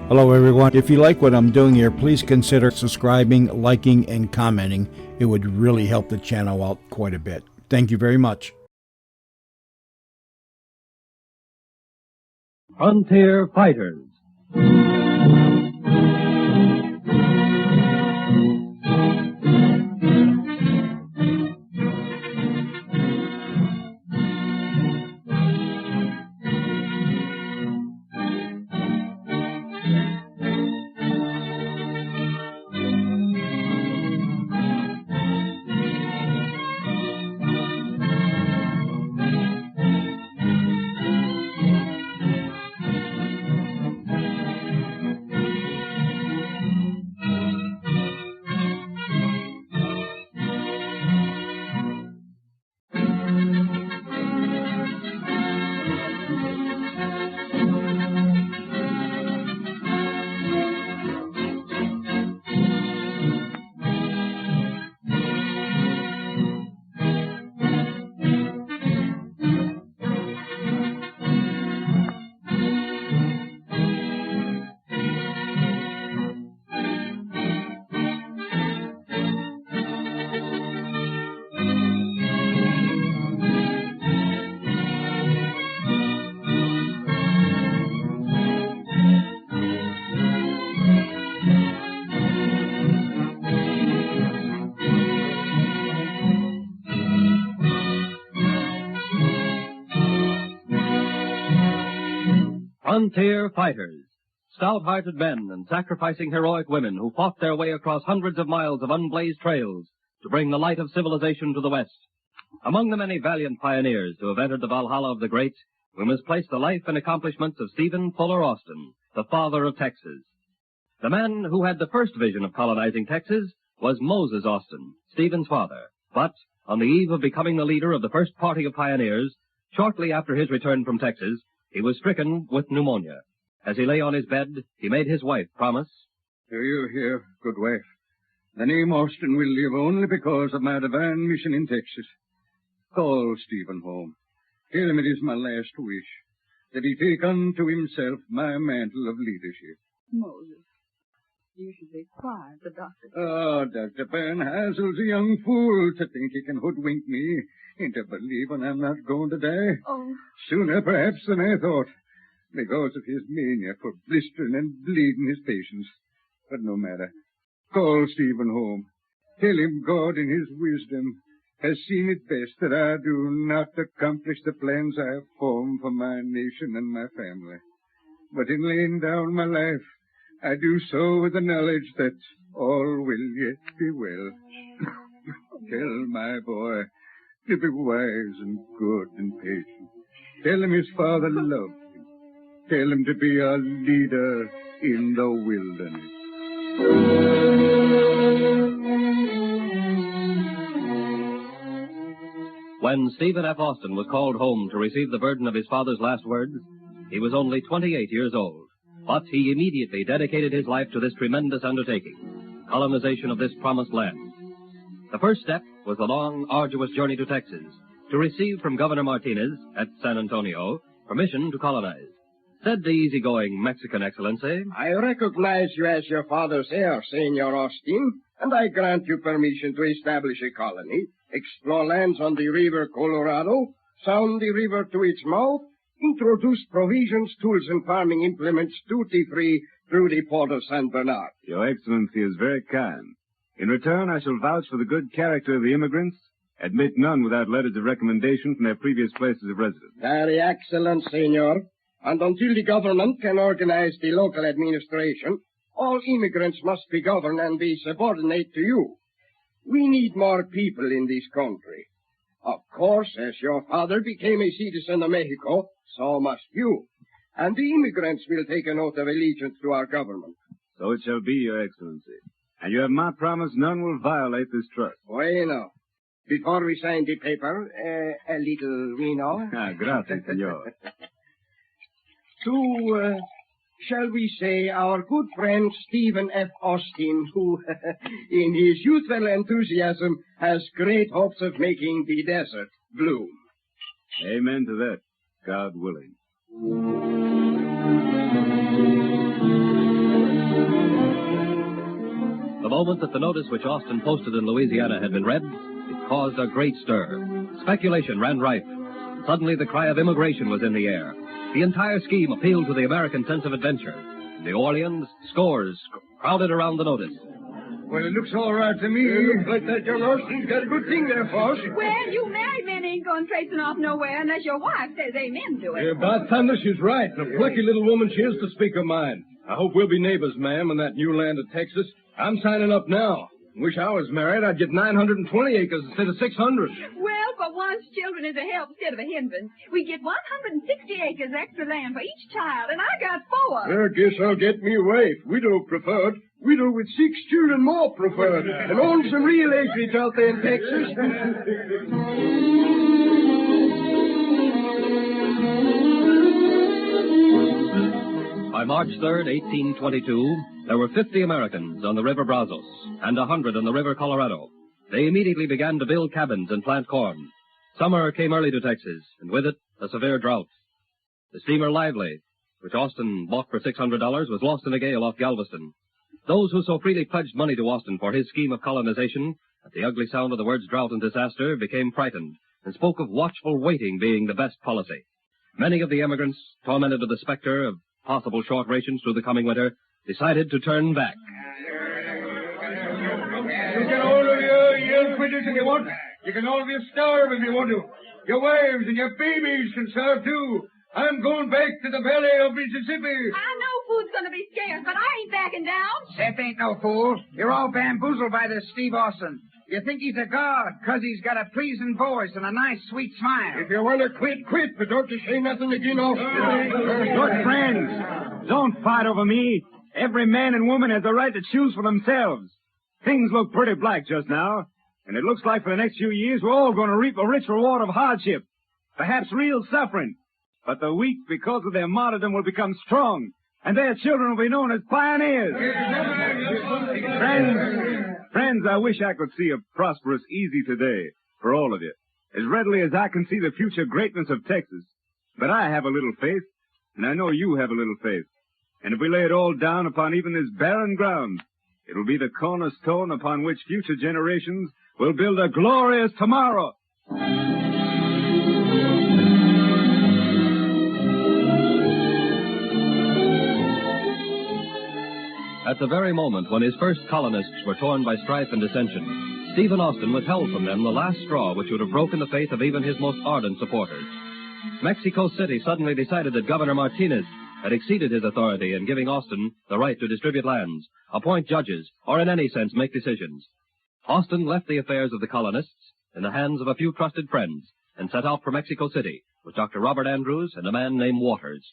Hello, everyone. If you like what I'm doing here, please consider subscribing, liking, and commenting. It would really help the channel out quite a bit. Thank you very much. Frontier Fighters. Frontier Fighters. Stout-hearted men and sacrificing heroic women who fought their way across hundreds of miles of unblazed trails to bring the light of civilization to the West. Among the many valiant pioneers who have entered the Valhalla of the Great, we must place the life and accomplishments of Stephen Fuller Austin, the father of Texas. The man who had the first vision of colonizing Texas was Moses Austin, Stephen's father. But on the eve of becoming the leader of the first party of pioneers, shortly after his return from Texas, he was stricken with pneumonia. As he lay on his bed, he made his wife promise, "Do you hear, good wife? The name Austin will live only because of my divine mission in Texas. Call Stephen home. Tell him it is my last wish, that he take unto himself my mantle of leadership." Moses, you should be quiet. The doctor... Oh, Dr. Van Hazel's a young fool to think he can hoodwink me into believing I'm not going to die. Oh. Sooner, perhaps, than I thought, because of his mania for blistering and bleeding his patients. But no matter. Call Stephen home. Tell him God in his wisdom has seen it best that I do not accomplish the plans I have formed for my nation and my family. But in laying down my life, I do so with the knowledge that all will yet be well. Tell my boy to be wise and good and patient. Tell him his father loved him. Tell him to be a leader in the wilderness. when Stephen F. Austin was called home to receive the burden of his father's last words, he was only 28 years old. But he immediately dedicated his life to this tremendous undertaking, colonization of this promised land. The first step was the long, arduous journey to Texas, to receive from Governor Martinez at San Antonio permission to colonize. Said the easygoing Mexican Excellency, "I recognize you as your father's heir, Senor Austin, and I grant you permission to establish a colony, explore lands on the River Colorado, sound the river to its mouth, introduce provisions, tools, and farming implements duty-free through the port of San Bernard." Your Excellency is very kind. In return, I shall vouch for the good character of the immigrants, admit none without letters of recommendation from their previous places of residence. Very excellent, Senor. And until the government can organize the local administration, all immigrants must be governed and be subordinate to you. We need more people in this country. Of course, as your father became a citizen of Mexico, so must you. And the immigrants will take an oath of allegiance to our government. So it shall be, Your Excellency. And you have my promise none will violate this trust. Bueno. Before we sign the paper, a little vino. Gracias, senor. To, shall we say, our good friend Stephen F. Austin, who, in his youthful enthusiasm, has great hopes of making the desert bloom. Amen to that, God willing. moment that the notice which Austin posted in Louisiana had been read, it caused a great stir. Speculation ran rife. Suddenly the cry of immigration was in the air. The entire scheme appealed to the American sense of adventure. In New Orleans, scores crowded around the notice. Well, it looks all right to me. Looks like that young Austin's got a good thing there for us. Well, you married men ain't going tracing off nowhere unless your wife says amen to it. By thunder, she's right. And a plucky little woman she is to speak her mind. I hope we'll be neighbors, ma'am, in that new land of Texas. I'm signing up now. Wish I was married. I'd get 920 acres instead of 600. Well, for once, children is a help instead of a hindrance. We get 160 acres extra land for each child, and I got 4. I guess I'll get me a wife. Widow preferred. Widow with 6 children more preferred. And own some real acreage out there in Texas. By March 3rd, 1822, there were 50 Americans on the River Brazos and 100 on the River Colorado. They immediately began to build cabins and plant corn. Summer came early to Texas, and with it, a severe drought. The steamer Lively, which Austin bought for $600, was lost in a gale off Galveston. Those who so freely pledged money to Austin for his scheme of colonization, at the ugly sound of the words drought and disaster, became frightened and spoke of watchful waiting being the best policy. Many of the emigrants, tormented with the specter of possible short rations through the coming winter, decided to turn back. You can all of your young critters if you want. You can all of you starve if you want to. Your wives and your babies can starve too. I'm going back to the valley of Mississippi. I know food's going to be scarce, but I ain't backing down. Seth ain't no fool. You're all bamboozled by this Steve Austin. You think he's a god because he's got a pleasing voice and a nice, sweet smile. If you want to quit, quit, but don't you say nothing again, Austin. Look, friends, don't fight over me. Every man and woman has the right to choose for themselves. Things look pretty black just now, and it looks like for the next few years we're all going to reap a rich reward of hardship, perhaps real suffering. But the weak, because of their martyrdom, will become strong, and their children will be known as pioneers. Friends, I wish I could see a prosperous, easy today for all of you, as readily as I can see the future greatness of Texas. But I have a little faith, and I know you have a little faith. And if we lay it all down upon even this barren ground, it will be the cornerstone upon which future generations will build a glorious tomorrow. At the very moment when his first colonists were torn by strife and dissension, Stephen Austin withheld from them the last straw which would have broken the faith of even his most ardent supporters. Mexico City suddenly decided that Governor Martinez had exceeded his authority in giving Austin the right to distribute lands, appoint judges, or in any sense make decisions. Austin left the affairs of the colonists in the hands of a few trusted friends and set out for Mexico City with Dr. Robert Andrews and a man named Waters.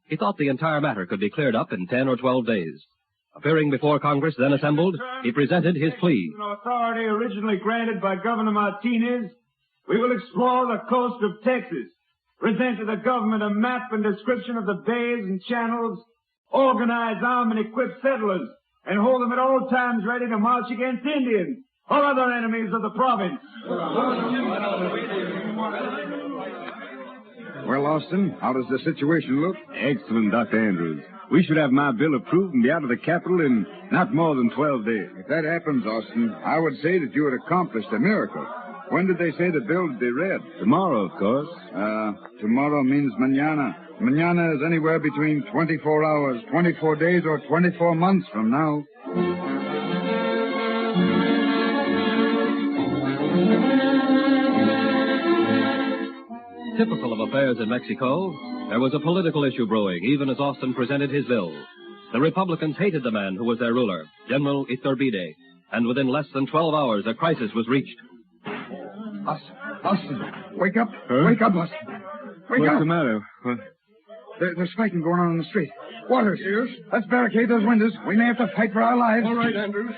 He thought the entire matter could be cleared up in 10 or 12 days. Appearing before Congress then assembled, he presented his plea. An authority originally granted by Governor Martinez, we will explore the coast of Texas, present to the government a map and description of the bays and channels, organize, arm, and equip settlers, and hold them at all times ready to march against Indians or other enemies of the province. Well, Austin, how does the situation look? Excellent, Dr. Andrews. We should have my bill approved and be out of the capital in not more than 12 days. If that happens, Austin, I would say that you had accomplished a miracle. When did they say the bill would be read? Tomorrow, of course. Tomorrow means mañana. Mañana is anywhere between 24 hours, 24 days, or 24 months from now. Typical of affairs in Mexico, there was a political issue brewing even as Austin presented his bill. The Republicans hated the man who was their ruler, General Iturbide, and within less than 12 hours a crisis was reached. Austin, wake up. Huh? Wake up, Austin. Wake up. What's the matter? What? There's fighting going on in the street. Waters, let's barricade those windows. We may have to fight for our lives. All right, Andrews.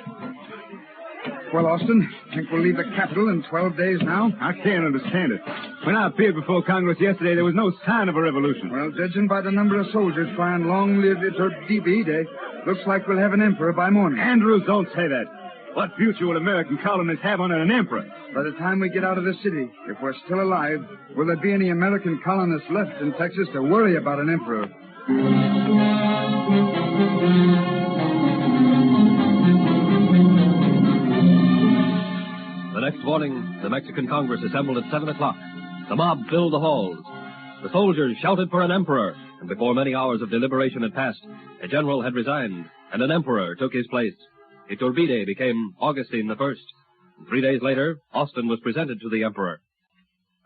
Well, Austin, think we'll leave the capital in 12 days now? I can't understand it. When I appeared before Congress yesterday, there was no sign of a revolution. Well, judging by the number of soldiers crying long live Iturbide, looks like we'll have an emperor by morning. Andrews, don't say that. What future will American colonists have under an emperor? By the time we get out of the city, if we're still alive, will there be any American colonists left in Texas to worry about an emperor? morning, the Mexican Congress assembled at 7 o'clock. The mob filled the halls. The soldiers shouted for an emperor, and before many hours of deliberation had passed, a general had resigned, and an emperor took his place. Iturbide became Augustine I. And 3 days later, Austin was presented to the emperor.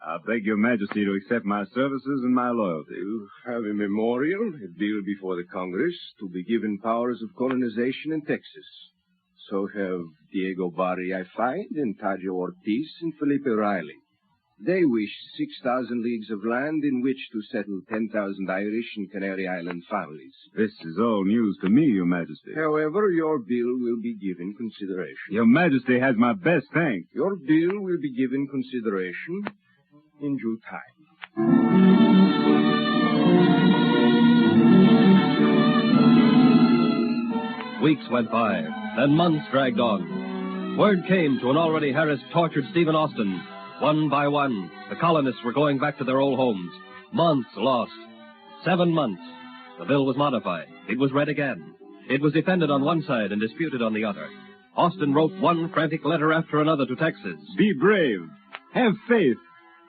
I beg your majesty to accept my services and my loyalty. You have a memorial, a bill before the Congress to be given powers of colonization in Texas. So have Diego Barry, I find, and Tajo Ortiz and Felipe Riley. They wish 6,000 leagues of land in which to settle 10,000 Irish and Canary Island families. This is all news to me, your majesty. However, your bill will be given consideration. Your majesty has my best thanks. Your bill will be given consideration in due time. Weeks went by, then months dragged on. Word came to an already harassed, tortured Stephen Austin. One by one, the colonists were going back to their old homes. Months lost. 7 months. The bill was modified. It was read again. It was defended on one side and disputed on the other. Austin wrote one frantic letter after another to Texas. Be brave. Have faith.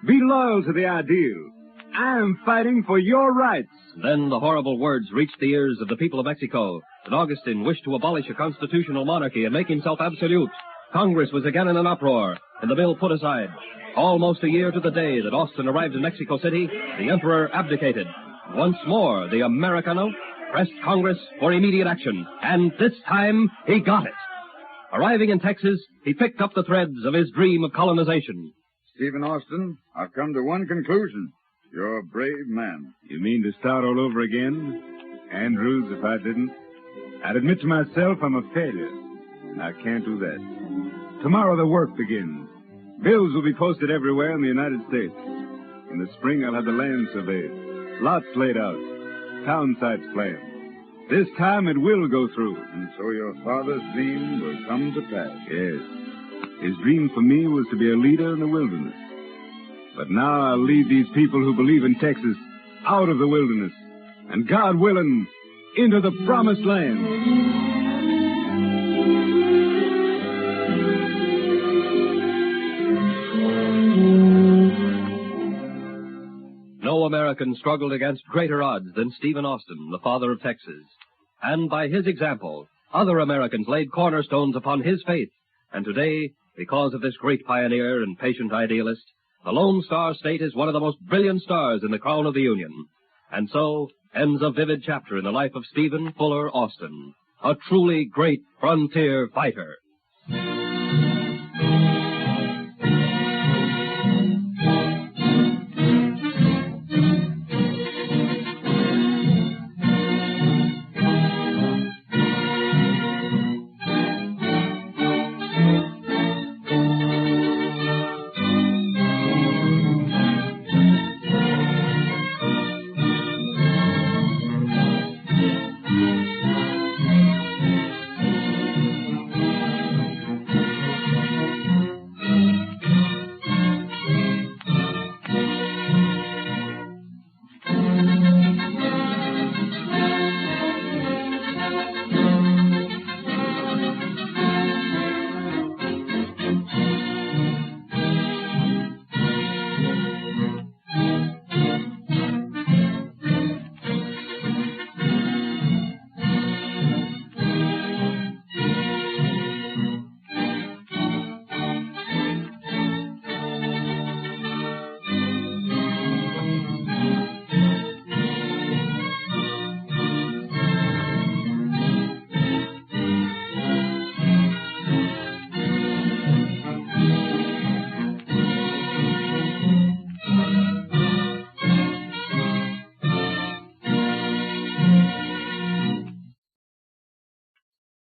Be loyal to the ideal. I am fighting for your rights. Then the horrible words reached the ears of the people of Mexico that Augustine wished to abolish a constitutional monarchy and make himself absolute. Congress was again in an uproar, and the bill put aside. Almost a year to the day that Austin arrived in Mexico City, the emperor abdicated. Once more, the Americano pressed Congress for immediate action, and this time he got it. Arriving in Texas, he picked up the threads of his dream of colonization. Stephen Austin, I've come to one conclusion. You're a brave man. You mean to start all over again? Andrews, if I didn't, I'd admit to myself I'm a failure. And I can't do that. Tomorrow the work begins. Bills will be posted everywhere in the United States. In the spring, I'll have the land surveyed, lots laid out, town sites planned. This time it will go through. And so your father's dream will come to pass. Yes. His dream for me was to be a leader in the wilderness. But now I'll lead these people who believe in Texas out of the wilderness, and God willing, into the promised land. No American struggled against greater odds than Stephen Austin, the father of Texas. And by his example, other Americans laid cornerstones upon his faith. And today, because of this great pioneer and patient idealist, the Lone Star State is one of the most brilliant stars in the crown of the Union. And so ends a vivid chapter in the life of Stephen Fuller Austin, a truly great frontier fighter.